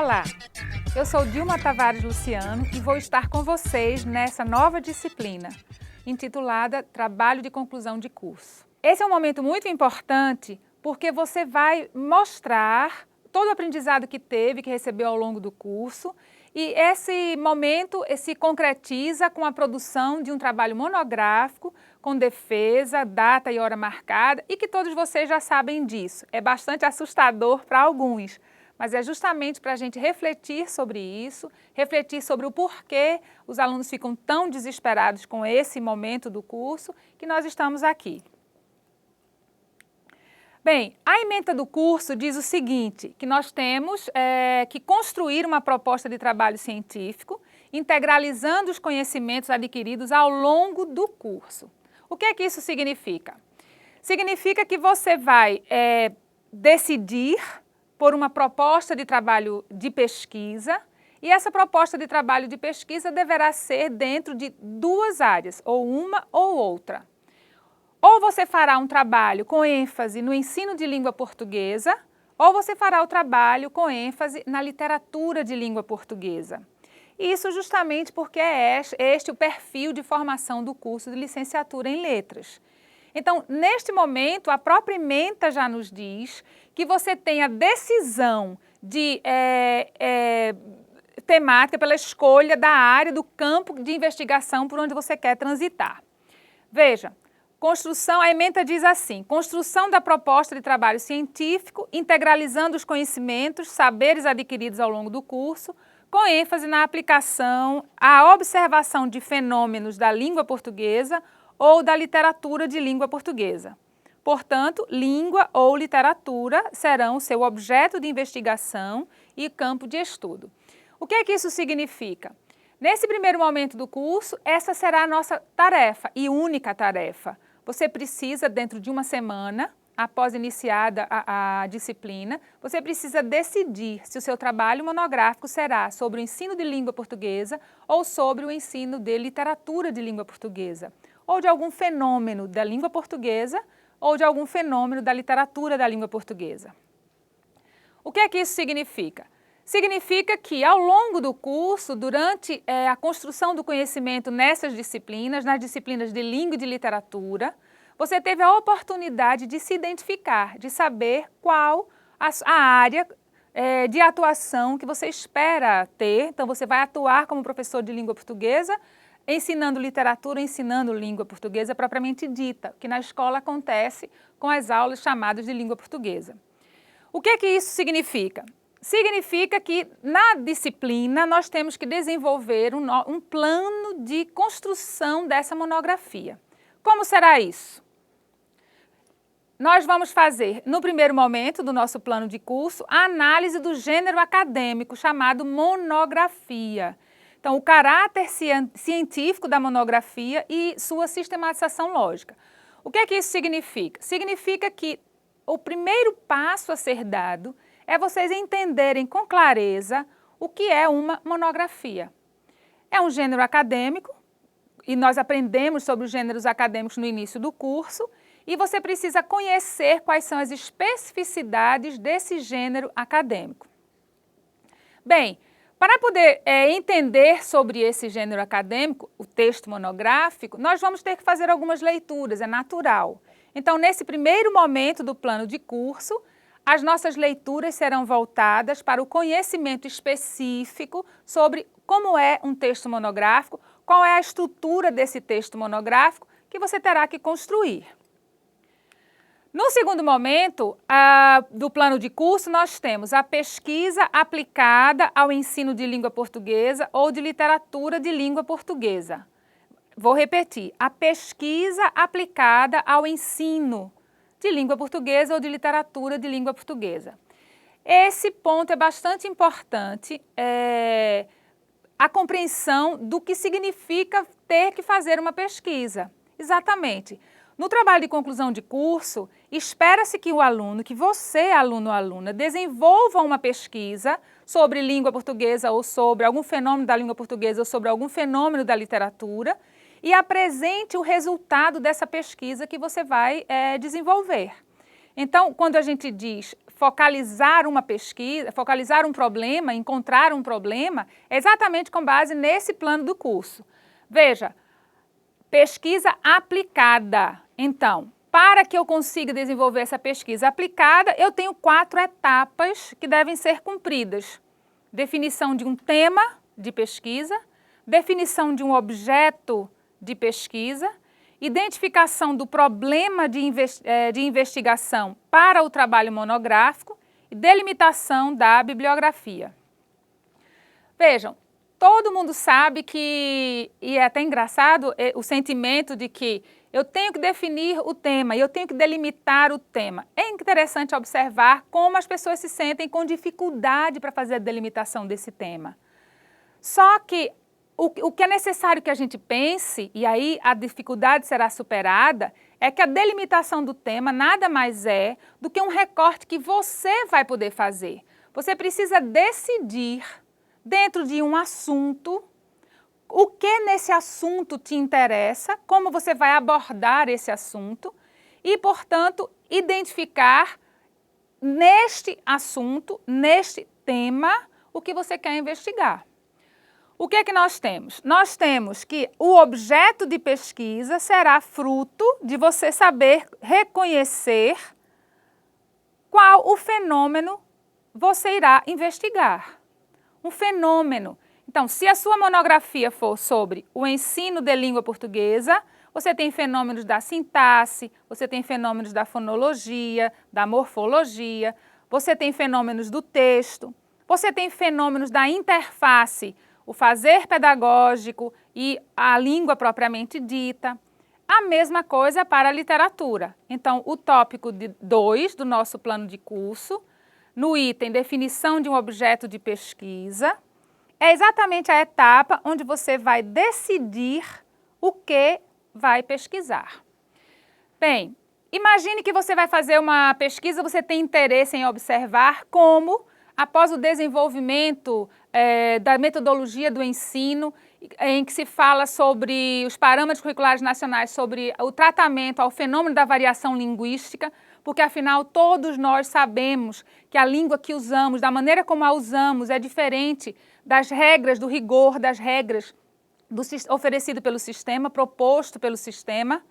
Olá, eu sou Dilma Tavares Luciano e vou estar com vocês nessa nova disciplina, intitulada Trabalho de Conclusão de Curso. Esse é um momento muito importante porque você vai mostrar todo o aprendizado que teve, que recebeu ao longo do curso, e esse momento se concretiza com a produção de um trabalho monográfico, com defesa, data e hora marcada, e que todos vocês já sabem disso. É bastante assustador para alguns, mas é justamente para a gente refletir sobre isso, refletir sobre o porquê os alunos ficam tão desesperados com esse momento do curso, que nós estamos aqui. Bem, a ementa do curso diz o seguinte, que nós temos que construir uma proposta de trabalho científico, integralizando os conhecimentos adquiridos ao longo do curso. O que é que isso significa? Significa que você vai decidir por uma proposta de trabalho de pesquisa, e essa proposta de trabalho de pesquisa deverá ser dentro de duas áreas, ou uma ou outra. Ou você fará um trabalho com ênfase no ensino de língua portuguesa, ou você fará o trabalho com ênfase na literatura de língua portuguesa. Isso justamente porque é este o perfil de formação do curso de licenciatura em letras. Então, neste momento, a própria ementa já nos diz que você tem a decisão de temática pela escolha da área, do campo de investigação por onde você quer transitar. Veja, a ementa diz assim, construção da proposta de trabalho científico, integralizando os conhecimentos, saberes adquiridos ao longo do curso, com ênfase na aplicação, à observação de fenômenos da língua portuguesa ou da literatura de língua portuguesa. Portanto, língua ou literatura serão o seu objeto de investigação e campo de estudo. O que é que isso significa? Nesse primeiro momento do curso, essa será a nossa tarefa e única tarefa. Você precisa, dentro de uma semana, após iniciada a disciplina, você precisa decidir se o seu trabalho monográfico será sobre o ensino de língua portuguesa ou sobre o ensino de literatura de língua portuguesa, ou de algum fenômeno da língua portuguesa ou de algum fenômeno da literatura da língua portuguesa. O que é que isso significa? Significa que, ao longo do curso, durante a construção do conhecimento nessas disciplinas, nas disciplinas de língua e de literatura, você teve a oportunidade de se identificar, de saber qual a área de atuação que você espera ter. Então, você vai atuar como professor de língua portuguesa, ensinando literatura, ensinando língua portuguesa propriamente dita, que na escola acontece com as aulas chamadas de língua portuguesa. O que é que isso significa? Significa que, na disciplina, nós temos que desenvolver um plano de construção dessa monografia. Como será isso? Nós vamos fazer, no primeiro momento do nosso plano de curso, a análise do gênero acadêmico, chamado monografia. Então, o caráter científico da monografia e sua sistematização lógica. O que é que isso significa? Significa que o primeiro passo a ser dado é vocês entenderem com clareza o que é uma monografia. É um gênero acadêmico, e nós aprendemos sobre os gêneros acadêmicos no início do curso, e você precisa conhecer quais são as especificidades desse gênero acadêmico. Bem, para poder entender sobre esse gênero acadêmico, o texto monográfico, nós vamos ter que fazer algumas leituras, é natural. Então, nesse primeiro momento do plano de curso, as nossas leituras serão voltadas para o conhecimento específico sobre como é um texto monográfico, qual é a estrutura desse texto monográfico que você terá que construir. No segundo momento do plano de curso, nós temos a pesquisa aplicada ao ensino de língua portuguesa ou de literatura de língua portuguesa. Vou repetir, a pesquisa aplicada ao ensino de língua portuguesa ou de literatura de língua portuguesa. Esse ponto é bastante importante, a compreensão do que significa ter que fazer uma pesquisa. Exatamente. No trabalho de conclusão de curso, espera-se que o aluno, que você, aluno ou aluna, desenvolva uma pesquisa sobre língua portuguesa ou sobre algum fenômeno da língua portuguesa ou sobre algum fenômeno da literatura e apresente o resultado dessa pesquisa que você vai desenvolver. Então, quando a gente diz focalizar uma pesquisa, focalizar um problema, encontrar um problema, é exatamente com base nesse plano do curso. Veja, pesquisa aplicada. Então, para que eu consiga desenvolver essa pesquisa aplicada, eu tenho 4 etapas que devem ser cumpridas. Definição de um tema de pesquisa, definição de um objeto de pesquisa, identificação do problema de investigação para o trabalho monográfico e delimitação da bibliografia. Vejam, todo mundo sabe que, e é até engraçado o sentimento de que eu tenho que definir o tema, eu tenho que delimitar o tema. É interessante observar como as pessoas se sentem com dificuldade para fazer a delimitação desse tema. Só que o que é necessário que a gente pense, e aí a dificuldade será superada, é que a delimitação do tema nada mais é do que um recorte que você vai poder fazer. Você precisa decidir, dentro de um assunto, o que nesse assunto te interessa, como você vai abordar esse assunto e, portanto, identificar neste assunto, neste tema, o que você quer investigar. O que é que nós temos? Nós temos que o objeto de pesquisa será fruto de você saber reconhecer qual o fenômeno você irá investigar. Um fenômeno. Então, se a sua monografia for sobre o ensino de língua portuguesa, você tem fenômenos da sintaxe, você tem fenômenos da fonologia, da morfologia, você tem fenômenos do texto, você tem fenômenos da interface, o fazer pedagógico e a língua propriamente dita. A mesma coisa para a literatura. Então, o tópico 2 do nosso plano de curso, no item definição de um objeto de pesquisa, é exatamente a etapa onde você vai decidir o que vai pesquisar. Bem, imagine que você vai fazer uma pesquisa, você tem interesse em observar como, após o desenvolvimento da metodologia do ensino, em que se fala sobre os parâmetros curriculares nacionais, sobre o tratamento ao fenômeno da variação linguística, porque afinal todos nós sabemos que a língua que usamos, da maneira como a usamos, é diferente das regras, do rigor das regras oferecido pelo sistema, proposto pelo sistema.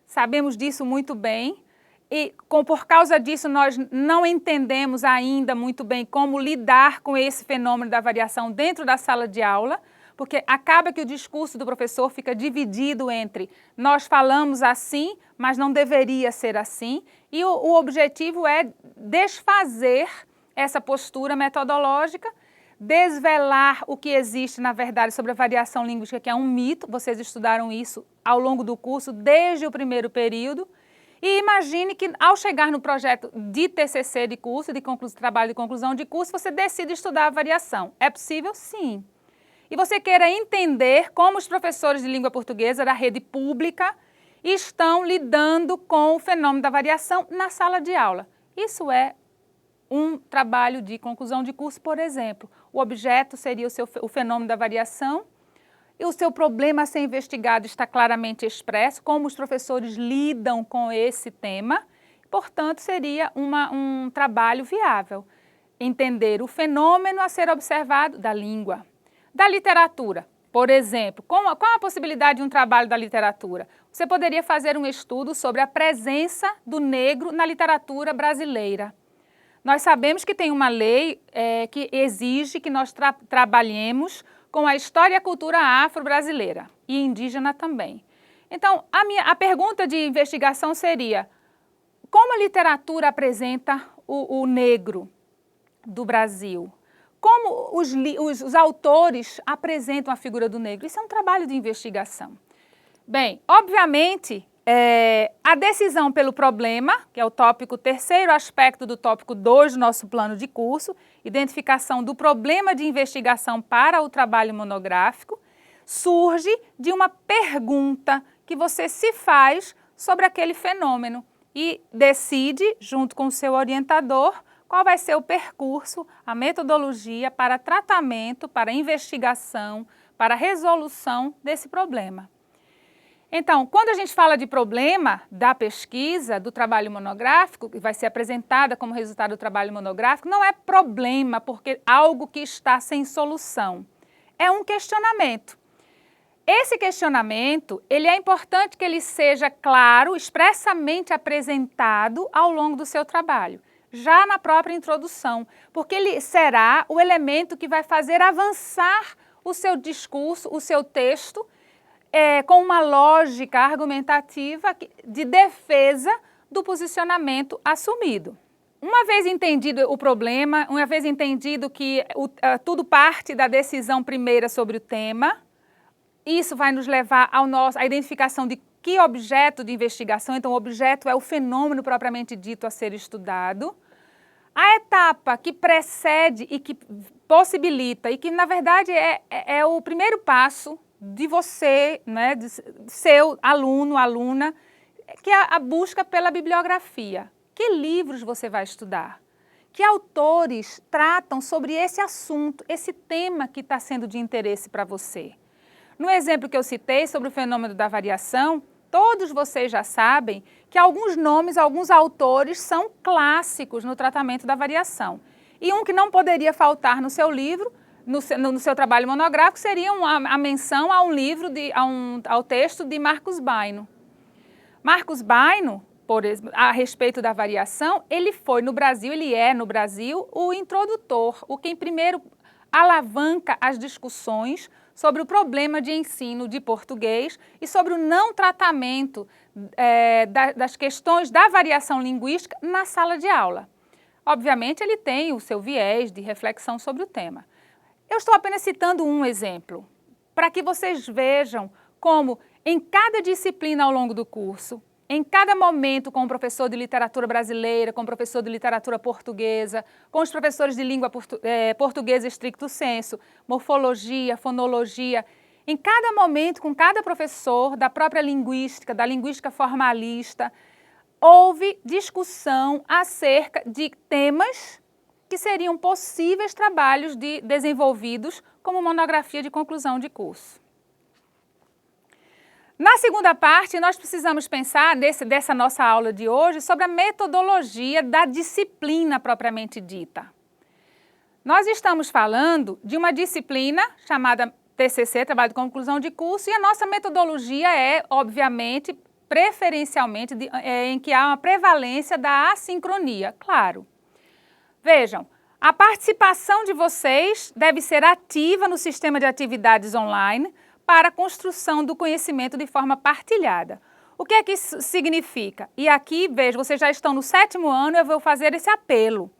Sabemos disso muito bem. E por causa disso nós não entendemos ainda muito bem como lidar com esse fenômeno da variação dentro da sala de aula, porque acaba que o discurso do professor fica dividido entre nós falamos assim, mas não deveria ser assim, e o objetivo é desfazer essa postura metodológica, desvelar o que existe na verdade sobre a variação linguística, que é um mito, vocês estudaram isso ao longo do curso desde o primeiro período. E imagine que ao chegar no projeto de TCC de curso, trabalho de conclusão de curso, você decide estudar a variação. É possível? Sim. E você queira entender como os professores de língua portuguesa da rede pública estão lidando com o fenômeno da variação na sala de aula. Isso é um trabalho de conclusão de curso, por exemplo. O objeto seria o fenômeno da variação, e o seu problema a ser investigado está claramente expresso, como os professores lidam com esse tema, portanto, seria um trabalho viável. Entender o fenômeno a ser observado da língua. Da literatura, por exemplo, qual a possibilidade de um trabalho da literatura? Você poderia fazer um estudo sobre a presença do negro na literatura brasileira. Nós sabemos que tem uma lei que exige que nós trabalhemos com a história e a cultura afro-brasileira e indígena também. Então, a pergunta de investigação seria, como a literatura apresenta o negro do Brasil? Como os autores apresentam a figura do negro? Isso é um trabalho de investigação. Bem, obviamente, a decisão pelo problema, que é o tópico 3º aspecto do tópico 2 do nosso plano de curso, identificação do problema de investigação para o trabalho monográfico, surge de uma pergunta que você se faz sobre aquele fenômeno e decide, junto com o seu orientador, qual vai ser o percurso, a metodologia para tratamento, para investigação, para resolução desse problema. Então, quando a gente fala de problema da pesquisa, do trabalho monográfico, que vai ser apresentada como resultado do trabalho monográfico, não é problema porque algo que está sem solução. É um questionamento. Esse questionamento, ele é importante que ele seja claro, expressamente apresentado ao longo do seu trabalho, já na própria introdução, porque ele será o elemento que vai fazer avançar o seu discurso, o seu texto, com uma lógica argumentativa de defesa do posicionamento assumido. Uma vez entendido o problema, uma vez entendido que tudo parte da decisão primeira sobre o tema, isso vai nos levar à identificação de que objeto de investigação, então o objeto é o fenômeno propriamente dito a ser estudado. A etapa que precede e que possibilita, e que na verdade é o primeiro passo de você, né, de seu aluno, aluna, que é a busca pela bibliografia. Que livros você vai estudar? Que autores tratam sobre esse assunto, esse tema que está sendo de interesse para você? No exemplo que eu citei sobre o fenômeno da variação, todos vocês já sabem que alguns nomes, alguns autores são clássicos no tratamento da variação. E um que não poderia faltar no seu livro, no seu trabalho monográfico, seria a menção a um livro, ao texto de Marcus Baino. Marcus Baino, por exemplo, a respeito da variação, ele é no Brasil o introdutor, o quem primeiro alavanca as discussões sobre o problema de ensino de português e sobre o não tratamento das questões da variação linguística na sala de aula. Obviamente, ele tem o seu viés de reflexão sobre o tema. Eu estou apenas citando um exemplo, para que vocês vejam como em cada disciplina ao longo do curso, em cada momento com o professor de literatura brasileira, com o professor de literatura portuguesa, com os professores de língua portuguesa stricto sensu, morfologia, fonologia, em cada momento com cada professor da própria linguística, da linguística formalista, houve discussão acerca de temas que seriam possíveis trabalhos desenvolvidos como monografia de conclusão de curso. Na segunda parte, nós precisamos pensar, dessa nossa aula de hoje, sobre a metodologia da disciplina propriamente dita. Nós estamos falando de uma disciplina chamada TCC, Trabalho de Conclusão de Curso, e a nossa metodologia é, obviamente, preferencialmente, em que há uma prevalência da assincronia, claro. Vejam, a participação de vocês deve ser ativa no sistema de atividades online para a construção do conhecimento de forma partilhada. O que é que isso significa? E aqui, veja, vocês já estão no 7º ano, eu vou fazer esse apelo.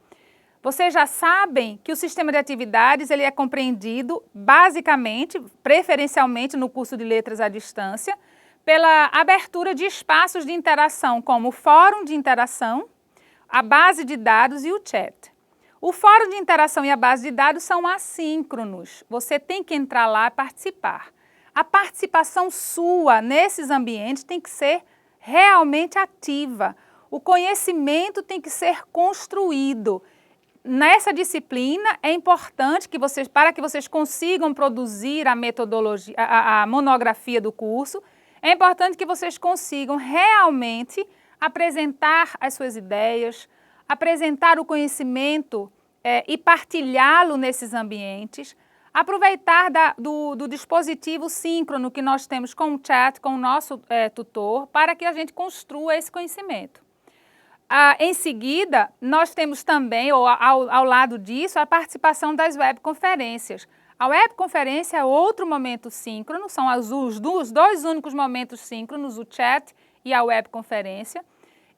Vocês já sabem que o sistema de atividades ele é compreendido basicamente, preferencialmente no curso de Letras à Distância, pela abertura de espaços de interação como o fórum de interação, a base de dados e o chat. O fórum de interação e a base de dados são assíncronos, você tem que entrar lá e participar. A participação sua nesses ambientes tem que ser realmente ativa, o conhecimento tem que ser construído. Nessa disciplina é importante que para que vocês consigam produzir a metodologia, a monografia do curso, é importante que vocês consigam realmente apresentar as suas ideias, apresentar o conhecimento e partilhá-lo nesses ambientes, aproveitar do dispositivo síncrono que nós temos com o chat, com o nosso tutor, para que a gente construa esse conhecimento. Em seguida, nós temos também, ao lado disso, a participação das webconferências. A webconferência é outro momento síncrono, são os dois únicos momentos síncronos, o chat e a webconferência.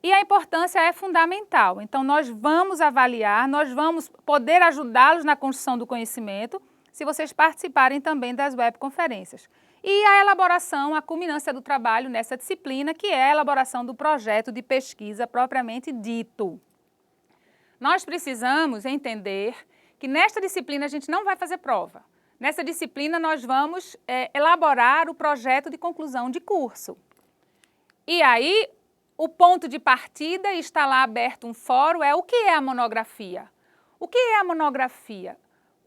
E a importância é fundamental. Então, nós vamos avaliar, nós vamos poder ajudá-los na construção do conhecimento, se vocês participarem também das webconferências. E a elaboração, a culminância do trabalho nessa disciplina, que é a elaboração do projeto de pesquisa propriamente dito. Nós precisamos entender que nesta disciplina a gente não vai fazer prova. Nessa disciplina nós vamos elaborar o projeto de conclusão de curso. E aí, o ponto de partida, está lá aberto um fórum, o que é a monografia? O que é a monografia?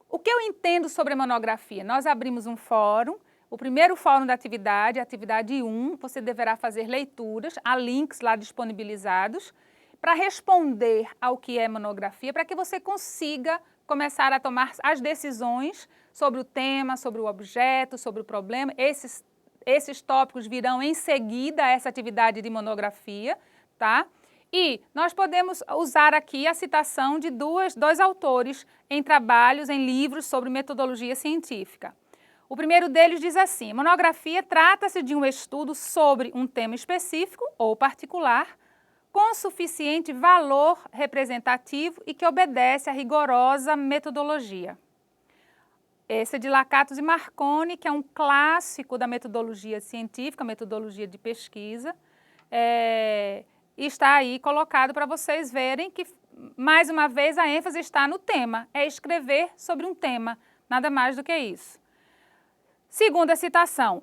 O que eu entendo sobre a monografia? Nós abrimos um fórum, O primeiro fórum da atividade, atividade 1, você deverá fazer leituras, há links lá disponibilizados, para responder ao que é monografia, para que você consiga começar a tomar as decisões sobre o tema, sobre o objeto, sobre o problema. Esses tópicos virão em seguida a essa atividade de monografia, tá? E nós podemos usar aqui a citação de dois autores em trabalhos, em livros sobre metodologia científica. O primeiro deles diz assim: monografia trata-se de um estudo sobre um tema específico ou particular, com suficiente valor representativo e que obedece à rigorosa metodologia. Esse é de Lakatos e Marconi, que é um clássico da metodologia científica, metodologia de pesquisa, e está aí colocado para vocês verem que, mais uma vez, a ênfase está no tema, é escrever sobre um tema, nada mais do que isso. Segunda citação,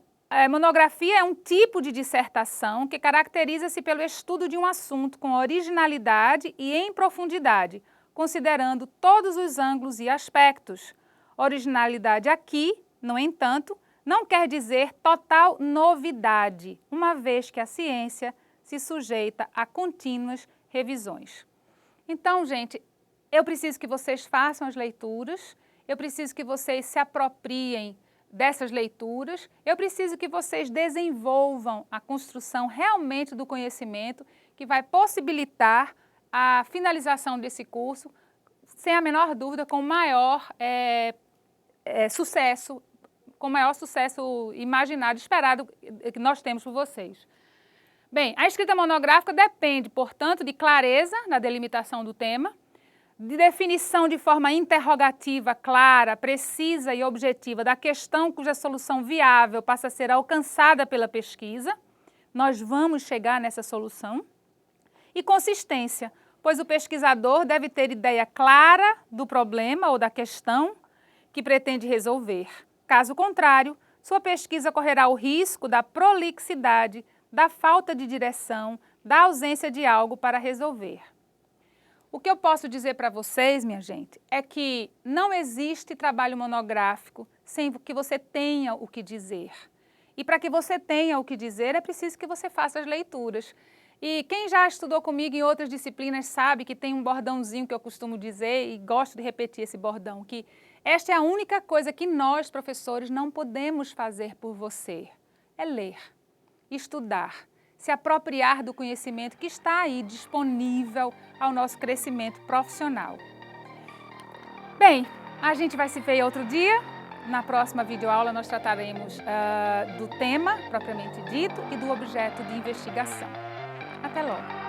monografia é um tipo de dissertação que caracteriza-se pelo estudo de um assunto com originalidade e em profundidade, considerando todos os ângulos e aspectos. Originalidade aqui, no entanto, não quer dizer total novidade, uma vez que a ciência se sujeita a contínuas revisões. Então, gente, eu preciso que vocês façam as leituras, eu preciso que vocês se apropriem dessas leituras, eu preciso que vocês desenvolvam a construção realmente do conhecimento que vai possibilitar a finalização desse curso, sem a menor dúvida, com maior sucesso, com o maior sucesso imaginado, esperado que nós temos por vocês. Bem, a escrita monográfica depende, portanto, de clareza na delimitação do tema, de definição de forma interrogativa, clara, precisa e objetiva da questão cuja solução viável passa a ser alcançada pela pesquisa. Nós vamos chegar nessa solução. E consistência, pois o pesquisador deve ter ideia clara do problema ou da questão que pretende resolver. Caso contrário, sua pesquisa correrá o risco da prolixidade, da falta de direção, da ausência de algo para resolver. O que eu posso dizer para vocês, minha gente, é que não existe trabalho monográfico sem que você tenha o que dizer. E para que você tenha o que dizer, é preciso que você faça as leituras. E quem já estudou comigo em outras disciplinas sabe que tem um bordãozinho que eu costumo dizer, e gosto de repetir esse bordão, que esta é a única coisa que nós, professores, não podemos fazer por você. É ler, estudar, se apropriar do conhecimento que está aí disponível ao nosso crescimento profissional. Bem, a gente vai se ver outro dia. Na próxima videoaula nós trataremos do tema propriamente dito e do objeto de investigação. Até logo!